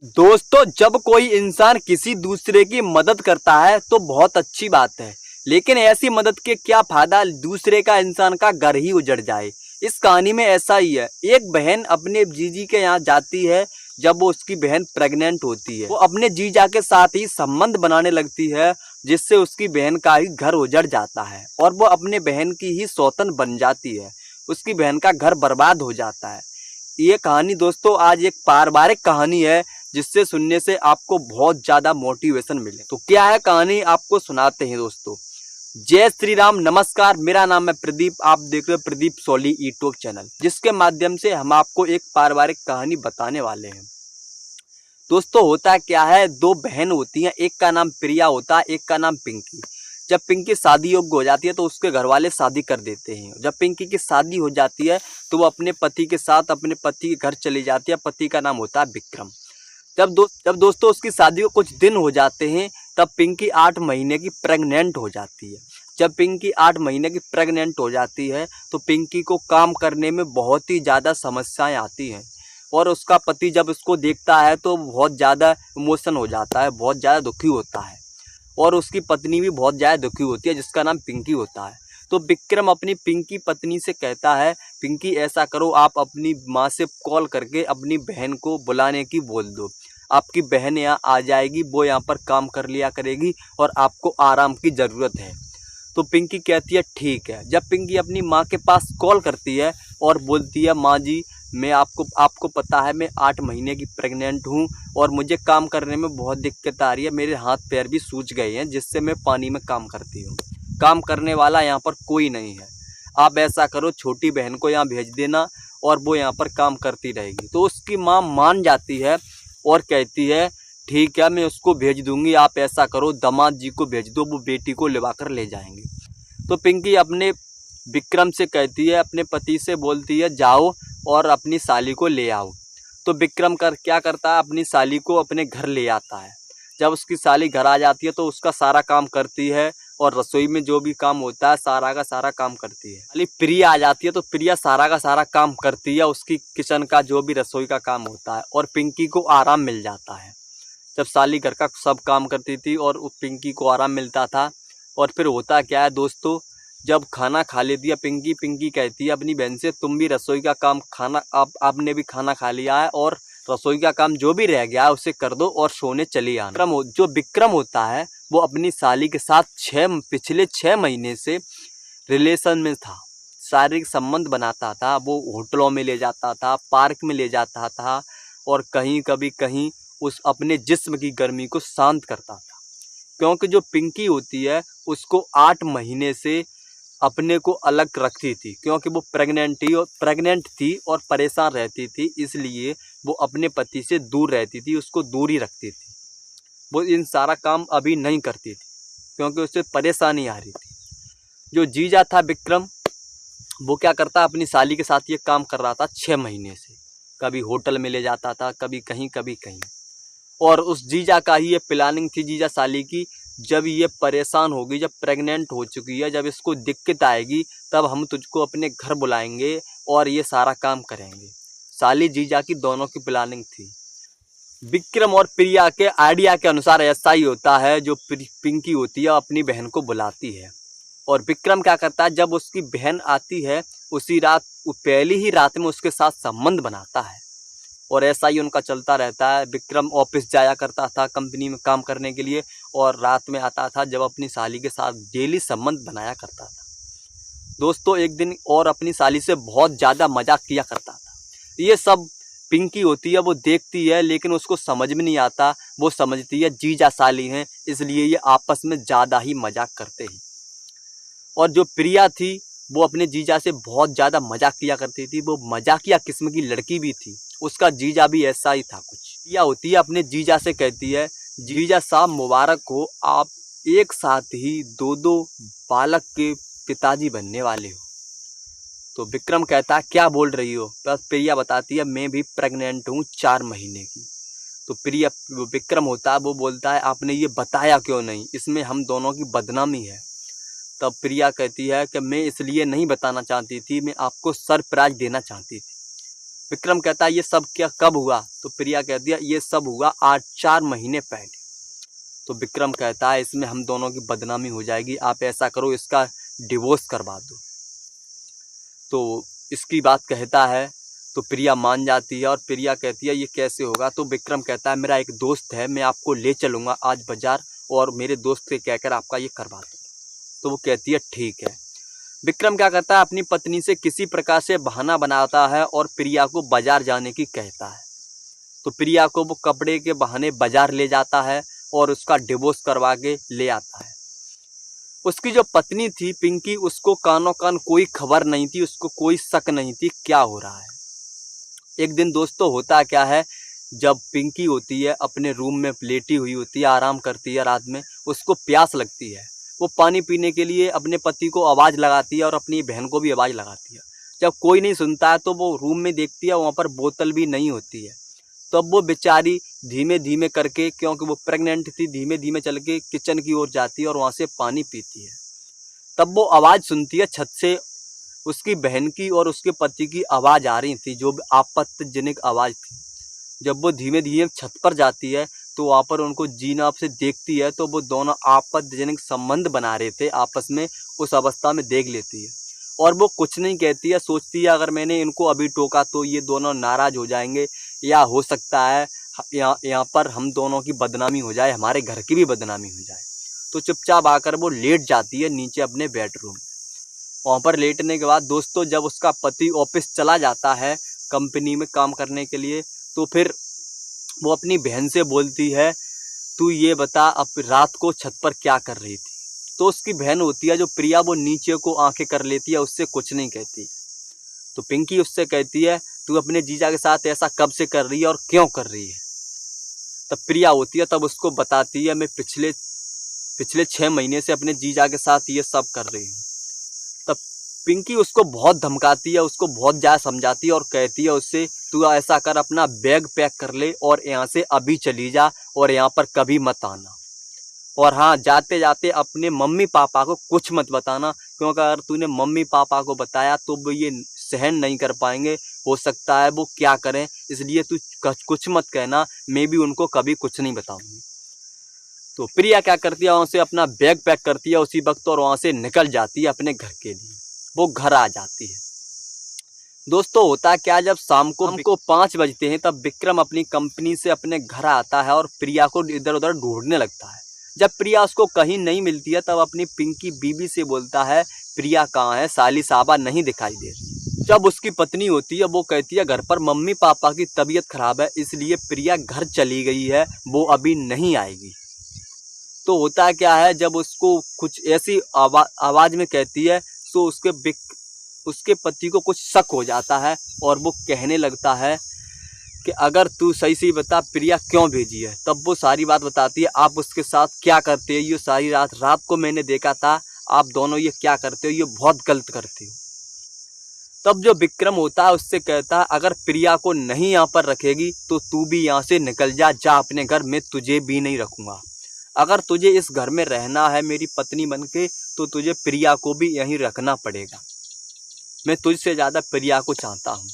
दोस्तों, जब कोई इंसान किसी दूसरे की मदद करता है तो बहुत अच्छी बात है। लेकिन ऐसी मदद के क्या फायदा दूसरे का इंसान का घर ही उजड़ जाए। इस कहानी में ऐसा ही है। एक बहन अपने जीजी के यहाँ जाती है। जब वो उसकी बहन प्रेग्नेंट होती है, वो अपने जीजा के साथ ही संबंध बनाने लगती है, जिससे उसकी बहन का ही घर उजड़ जाता है और वो अपने बहन की ही सौतन बन जाती है। उसकी बहन का घर बर्बाद हो जाता है। ये कहानी दोस्तों आज एक पारिवारिक कहानी है, जिससे सुनने से आपको बहुत ज्यादा मोटिवेशन मिले। तो क्या है कहानी, आपको सुनाते हैं दोस्तों। जय श्री राम, नमस्कार। मेरा नाम है प्रदीप। आप देख रहे हो प्रदीप सोली यूट्यूब चैनल, जिसके माध्यम से हम आपको एक पारिवारिक कहानी बताने वाले हैं। दोस्तों, होता क्या है, दो बहन होती हैं, एक का नाम प्रिया होता है, एक का नाम पिंकी। जब पिंकी शादी योग्य हो जाती है तो उसके घर वाले शादी कर देते हैं। जब पिंकी की शादी हो जाती है तो वो अपने पति के साथ अपने पति के घर चली जाती है। पति का नाम होता है विक्रम। जब दोस्तों उसकी शादी को कुछ दिन हो जाते हैं, तब पिंकी 8 महीने की प्रेग्नेंट हो जाती है। जब पिंकी 8 महीने की प्रेग्नेंट हो जाती है तो पिंकी को काम करने में बहुत ही ज़्यादा समस्याएं आती हैं। और उसका पति जब उसको देखता है तो बहुत ज़्यादा इमोशन हो जाता है, बहुत ज़्यादा दुखी होता है। और उसकी पत्नी भी बहुत ज़्यादा दुखी होती है, जिसका नाम पिंकी होता है। तो विक्रम अपनी पिंकी पत्नी से कहता है, पिंकी ऐसा करो, आप अपनी माँ से कॉल करके अपनी बहन को बुलाने की बोल दो। आपकी बहन यहाँ आ जाएगी, वो यहाँ पर काम कर लिया करेगी और आपको आराम की ज़रूरत है। तो पिंकी कहती है ठीक है। जब पिंकी अपनी माँ के पास कॉल करती है और बोलती है, माँ जी, मैं आपको पता है मैं 8 महीने की प्रेग्नेंट हूँ और मुझे काम करने में बहुत दिक्कत आ रही है। मेरे हाथ पैर भी सूज गए हैं, जिससे मैं पानी में काम करती हूँ। काम करने वाला यहाँ पर कोई नहीं है। आप ऐसा करो, छोटी बहन को यहाँ भेज देना और वो यहाँ पर काम करती रहेगी। तो उसकी माँ मान जाती है और कहती है ठीक है, मैं उसको भेज दूंगी। आप ऐसा करो, दामाद जी को भेज दो, वो बेटी को लिवा कर ले जाएंगे। तो पिंकी अपने विक्रम से कहती है, अपने पति से बोलती है, जाओ और अपनी साली को ले आओ। तो विक्रम क्या करता है, अपनी साली को अपने घर ले आता है। जब उसकी साली घर आ जाती है तो उसका सारा काम करती है और रसोई में जो भी काम होता है सारा का सारा काम करती है। साली प्रिया आ जाती है तो प्रिया सारा का सारा काम करती है, उसकी किचन का जो भी रसोई का काम होता है, और पिंकी को आराम मिल जाता है। जब साली घर का सब काम करती थी और पिंकी को आराम मिलता था। और फिर होता क्या है दोस्तों, जब खाना खा लेती है पिंकी, पिंकी कहती है अपनी बहन से, तुम भी रसोई का काम खाना आपने भी खाना खा लिया है और रसोई का काम जो भी रह गया है उसे कर दो और सोने चली आना। जो विक्रम होता है वो अपनी साली के साथ पिछले 6 महीने से रिलेशन में था। शारीरिक संबंध बनाता था, वो होटलों में ले जाता था, पार्क में ले जाता था और कहीं कभी कहीं उस अपने जिस्म की गर्मी को शांत करता था। क्योंकि जो पिंकी होती है उसको 8 महीने से अपने को अलग रखती थी, क्योंकि वो प्रेग्नेंट थी और परेशान रहती थी, इसलिए वो अपने पति से दूर रहती थी, उसको दूर ही रखती थी। वो इन सारा काम अभी नहीं करती थी क्योंकि उससे परेशानी आ रही थी। जो जीजा था विक्रम, वो क्या करता, अपनी साली के साथ ये काम कर रहा था 6 महीने से। कभी होटल में ले जाता था, कभी कहीं कभी कहीं। और उस जीजा का ही ये प्लानिंग थी, जीजा साली की, जब ये परेशान होगी, जब प्रेग्नेंट हो चुकी है, जब इसको दिक्कत आएगी, तब हम तुझको अपने घर बुलाएंगे और ये सारा काम करेंगे। साली जीजा की दोनों की प्लानिंग थी। विक्रम और प्रिया के आइडिया के अनुसार ऐसा ही होता है। जो पिंकी होती है अपनी बहन को बुलाती है और विक्रम क्या करता है, जब उसकी बहन आती है उसी रात, पहली ही रात में उसके साथ संबंध बनाता है। और ऐसा ही उनका चलता रहता है। विक्रम ऑफिस जाया करता था कंपनी में काम करने के लिए और रात में आता था, जब अपनी साली के साथ डेली संबंध बनाया करता था। दोस्तों, एक दिन और अपनी साली से बहुत ज़्यादा मजाक किया करता था। ये सब पिंकी होती है, वो देखती है, लेकिन उसको समझ में नहीं आता। वो समझती है जीजा साली हैं, इसलिए ये आपस में ज़्यादा ही मजाक करते हैं। और जो प्रिया थी वो अपने जीजा से बहुत ज़्यादा मजाक किया करती थी। वो मजाकिया किस्म की लड़की भी थी। उसका जीजा भी ऐसा ही था कुछ। प्रिया होती है अपने जीजा से कहती है, जीजा साहब मुबारक हो, आप एक साथ ही 2-2 बालक के पिताजी बनने वाले हो। तो विक्रम कहता है, क्या बोल रही हो। बस प्रिया बताती है, मैं भी प्रेग्नेंट हूँ 4 महीने की। तो विक्रम होता है, वो बोलता है, आपने ये बताया क्यों नहीं, इसमें हम दोनों की बदनामी है। तब प्रिया कहती है कि मैं इसलिए नहीं बताना चाहती थी, मैं आपको सरप्राइज देना चाहती थी। विक्रम कहता है ये सब क्या कब हुआ? तो प्रिया कहती है ये सब हुआ 4 महीने पहले। तो विक्रम कहता है इसमें हम दोनों की बदनामी हो जाएगी, आप ऐसा करो इसका डिवोर्स करवा दो। तो इसकी बात कहता है तो प्रिया मान जाती है और प्रिया कहती है ये कैसे होगा? तो विक्रम कहता है मेरा एक दोस्त है, मैं आपको ले चलूँगा आज बाज़ार और मेरे दोस्त से कहकर आपका ये करवा दूँ। तो वो कहती है ठीक है। विक्रम क्या करता है अपनी पत्नी से किसी प्रकार से बहाना बनाता है और प्रिया को बाज़ार जाने की कहता है। तो प्रिया को वो कपड़े के बहाने बाज़ार ले जाता है और उसका डिवोर्स करवा के ले आता है। उसकी जो पत्नी थी पिंकी, उसको कानों कान कोई खबर नहीं थी, उसको कोई शक नहीं थी क्या हो रहा है। एक दिन दोस्तों होता क्या है, जब पिंकी होती है अपने रूम में लेटी हुई होती है, आराम करती है रात में, उसको प्यास लगती है। वो पानी पीने के लिए अपने पति को आवाज़ लगाती है और अपनी बहन को भी आवाज़ लगाती है। जब कोई नहीं सुनता है तो वो रूम में देखती है, वहाँ पर बोतल भी नहीं होती है। तो अब वो बेचारी धीमे धीमे करके, क्योंकि वो प्रेग्नेंट थी, धीमे धीमे चल के किचन की ओर जाती है और वहाँ से पानी पीती है। तब वो आवाज़ सुनती है छत से, उसकी बहन की और उसके पति की आवाज़ आ रही थी, जो आपत्तिजनक आवाज़ थी। जब वो धीमे धीमे छत पर जाती है तो वहाँ पर उनको जीना से देखती है, तो वो दोनों आपत्तिजनक संबंध बना रहे थे आपस में, उस अवस्था में देख लेती है और वो कुछ नहीं कहती है। सोचती है अगर मैंने इनको अभी टोका तो ये दोनों नाराज़ हो जाएंगे, या हो सकता है यहाँ पर हम दोनों की बदनामी हो जाए, हमारे घर की भी बदनामी हो जाए। तो चुपचाप आकर वो लेट जाती है नीचे अपने बेडरूम। वहाँ पर लेटने के बाद दोस्तों जब उसका पति ऑफिस चला जाता है कंपनी में काम करने के लिए, तो फिर वो अपनी बहन से बोलती है तू ये बता अब रात को छत पर क्या कर रही थी? तो उसकी बहन होती है जो प्रिया, वो नीचे को आंखें कर लेती है, उससे कुछ नहीं कहती। तो पिंकी उससे कहती है तू अपने जीजा के साथ ऐसा कब से कर रही है और क्यों कर रही है? तब प्रिया होती है, तब उसको बताती है मैं पिछले 6 महीने से अपने जीजा के साथ ये सब कर रही हूँ। तब पिंकी उसको बहुत धमकाती है, उसको बहुत ज़्यादा समझाती है और कहती है उससे तू ऐसा कर, अपना बैग पैक कर ले और यहाँ से अभी चली जा और यहाँ पर कभी मत आना। और हाँ, जाते जाते अपने मम्मी पापा को कुछ मत बताना, क्योंकि अगर तूने मम्मी पापा को बताया तो वो ये सहन नहीं कर पाएंगे, हो सकता है वो क्या करें, इसलिए तू कुछ मत कहना, मैं भी उनको कभी कुछ नहीं बताऊंगी। तो प्रिया क्या करती है, वहाँ से अपना बैग पैक करती है उसी वक्त और वहाँ से निकल जाती है अपने घर के लिए। वो घर आ जाती है। दोस्तों होता क्या, जब शाम को 5 बजते हैं तब विक्रम अपनी कंपनी से अपने घर आता है और प्रिया को इधर उधर ढूंढने लगता है। जब प्रिया उसको कहीं नहीं मिलती है तब अपनी पिंकी बीबी से बोलता है प्रिया कहाँ है, साली साहबा नहीं दिखाई दे रही। जब उसकी पत्नी होती है वो कहती है घर पर मम्मी पापा की तबीयत खराब है, इसलिए प्रिया घर चली गई है, वो अभी नहीं आएगी। तो होता क्या है, जब उसको कुछ ऐसी आवाज़ में कहती है तो उसके पति को कुछ शक हो जाता है और वो कहने लगता है कि अगर तू सही से बता प्रिया क्यों भेजी है। तब वो सारी बात बताती है, आप उसके साथ क्या करते हो, ये सारी रात को मैंने देखा था, आप दोनों ये क्या करते हो, ये बहुत गलत करते हो। तब जो विक्रम होता है उससे कहता है अगर प्रिया को नहीं यहाँ पर रखेगी तो तू भी यहाँ से निकल जा अपने घर, मैं तुझे भी नहीं रखूँगा। अगर तुझे इस घर में रहना है मेरी पत्नी बन के, तो तुझे प्रिया को भी यहीं रखना पड़ेगा। मैं तुझसे ज़्यादा प्रिया को चाहता हूँ।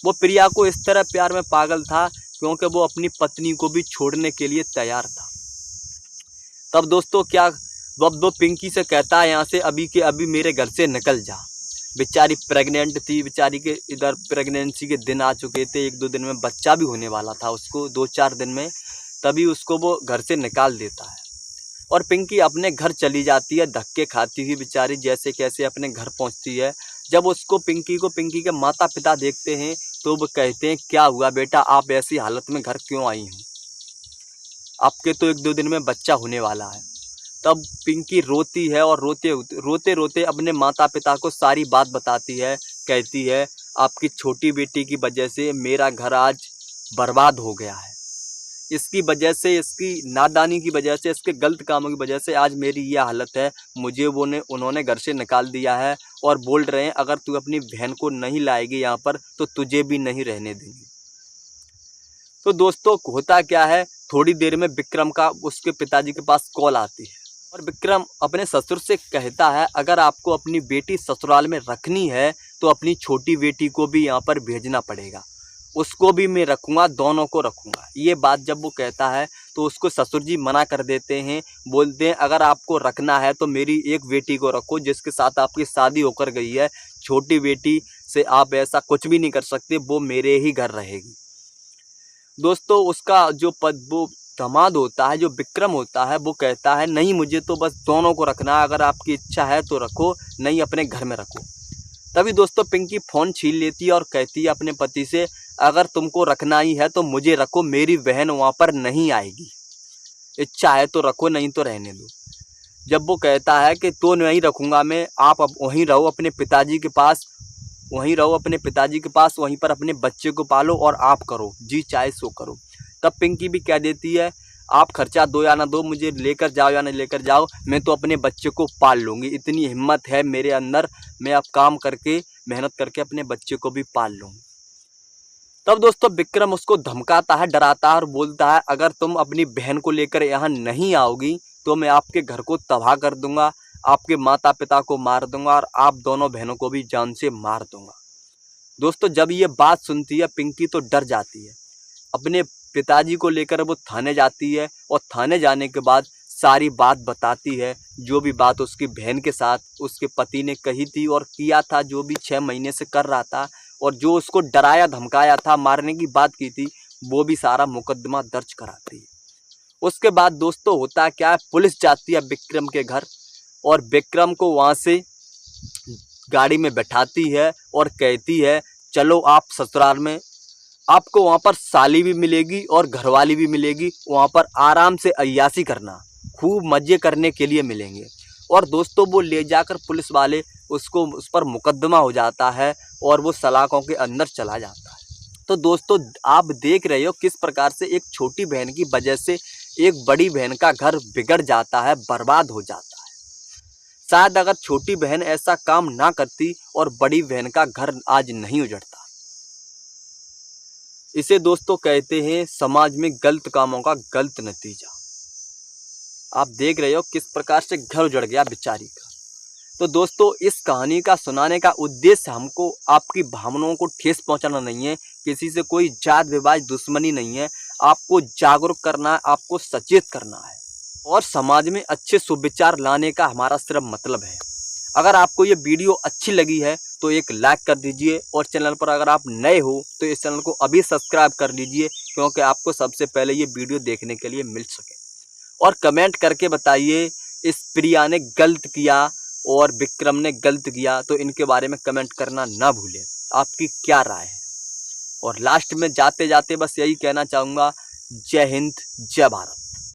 वो प्रिया को इस तरह प्यार में पागल था क्योंकि वो अपनी पत्नी को भी छोड़ने के लिए तैयार था। तब दोस्तों क्या, वो पिंकी से कहता है यहाँ से अभी के अभी मेरे घर से निकल जा। बेचारी प्रेग्नेंट थी, बेचारी के इधर प्रेगनेंसी के दिन आ चुके थे, 1-2 दिन में बच्चा भी होने वाला था उसको, 2-4 दिन में, तभी उसको वो घर से निकाल देता है और पिंकी अपने घर चली जाती है धक्के खाती हुई बेचारी, जैसे कैसे अपने घर पहुंचती है। जब उसको पिंकी के माता पिता देखते हैं तो वो कहते हैं क्या हुआ बेटा, आप ऐसी हालत में घर क्यों आई हैं, आपके तो 1-2 दिन में बच्चा होने वाला है। तब पिंकी रोती है और रोते रोते अपने माता पिता को सारी बात बताती है। कहती है आपकी छोटी बेटी की वजह से मेरा घर आज बर्बाद हो गया है, इसकी वजह से, इसकी नादानी की वजह से, इसके गलत कामों की वजह से आज मेरी ये हालत है। मुझे उन्होंने घर से निकाल दिया है और बोल रहे हैं अगर तू अपनी बहन को नहीं लाएगी यहाँ पर तो तुझे भी नहीं रहने देंगे। तो दोस्तों होता क्या है, थोड़ी देर में विक्रम का उसके पिताजी के पास कॉल आती है और विक्रम अपने ससुर से कहता है अगर आपको अपनी बेटी ससुराल में रखनी है तो अपनी छोटी बेटी को भी यहाँ पर भेजना पड़ेगा। उसको भी मैं रखूँगा, दोनों को रखूँगा। ये बात जब वो कहता है तो उसको ससुर जी मना कर देते हैं, बोलते हैं अगर आपको रखना है तो मेरी एक बेटी को रखो जिसके साथ आपकी शादी होकर गई है। छोटी बेटी से आप ऐसा कुछ भी नहीं कर सकते, वो मेरे ही घर रहेगी। दोस्तों उसका जो वो दामाद होता है, जो विक्रम होता है, वो कहता है नहीं मुझे तो बस दोनों को रखना है, अगर आपकी इच्छा है तो रखो, नहीं अपने घर में रखो। तभी दोस्तों पिंकी फ़ोन छीन लेती है और कहती है अपने पति से अगर तुमको रखना ही है तो मुझे रखो, मेरी बहन वहाँ पर नहीं आएगी, इच्छा है तो रखो नहीं तो रहने दो। जब वो कहता है कि तो नहीं रखूँगा मैं, आप अब वहीं रहो अपने पिताजी के पास, वहीं पर अपने बच्चे को पालो और आप करो जी चाहे सो करो। तब पिंकी भी कह देती है आप खर्चा दो या ना दो, मुझे लेकर जाओ या ना लेकर जाओ, मैं तो अपने बच्चे को पाल लूँगी, इतनी हिम्मत है मेरे अंदर, मैं अब काम करके मेहनत करके अपने बच्चे को भी पाल लूँगी। तब दोस्तों विक्रम उसको धमकाता है, डराता है और बोलता है अगर तुम अपनी बहन को लेकर यहाँ नहीं आओगी तो मैं आपके घर को तबाह कर दूंगा, आपके माता पिता को मार दूंगा और आप दोनों बहनों को भी जान से मार दूंगा। दोस्तों जब ये बात सुनती है पिंकी तो डर जाती है, अपने पिताजी को लेकर वो थाने जाती है और थाने जाने के बाद सारी बात बताती है, जो भी बात उसकी बहन के साथ उसके पति ने कही थी और किया था, जो भी 6 महीने से कर रहा था और जो उसको डराया धमकाया था, मारने की बात की थी, वो भी सारा मुकदमा दर्ज कराती है। उसके बाद दोस्तों होता क्या है, पुलिस जाती है विक्रम के घर और विक्रम को वहाँ से गाड़ी में बैठाती है और कहती है चलो आप ससुराल में, आपको वहाँ पर साली भी मिलेगी और घरवाली भी मिलेगी, वहाँ पर आराम से अय्याशी करना, खूब मज़े करने के लिए मिलेंगे। और दोस्तों वो ले जाकर पुलिस वाले उसको उस पर मुकदमा हो जाता है और वो सलाखों के अंदर चला जाता है। तो दोस्तों आप देख रहे हो किस प्रकार से एक छोटी बहन की वजह से एक बड़ी बहन का घर बिगड़ जाता है, बर्बाद हो जाता है। शायद अगर छोटी बहन ऐसा काम ना करती और बड़ी बहन का घर आज नहीं उजड़ता। इसे दोस्तों कहते हैं समाज में गलत कामों का गलत नतीजा। आप देख रहे हो किस प्रकार से घर उजड़ गया बेचारी का। तो दोस्तों इस कहानी का सुनाने का उद्देश्य हमको आपकी भावनाओं को ठेस पहुंचाना नहीं है, किसी से कोई जात विवाद दुश्मनी नहीं है, आपको जागरूक करना है, आपको सचेत करना है और समाज में अच्छे सुविचार लाने का हमारा सिर्फ मतलब है। अगर आपको ये वीडियो अच्छी लगी है तो एक लाइक कर दीजिए और चैनल पर अगर आप नए हो तो इस चैनल को अभी सब्सक्राइब कर लीजिए, क्योंकि आपको सबसे पहले ये वीडियो देखने के लिए मिल सके। और कमेंट करके बताइए इस प्रिया ने गलत किया और विक्रम ने गलत किया, तो इनके बारे में कमेंट करना ना भूलें, आपकी क्या राय है। और लास्ट में जाते जाते बस यही कहना चाहूँगा, जय हिंद जय भारत।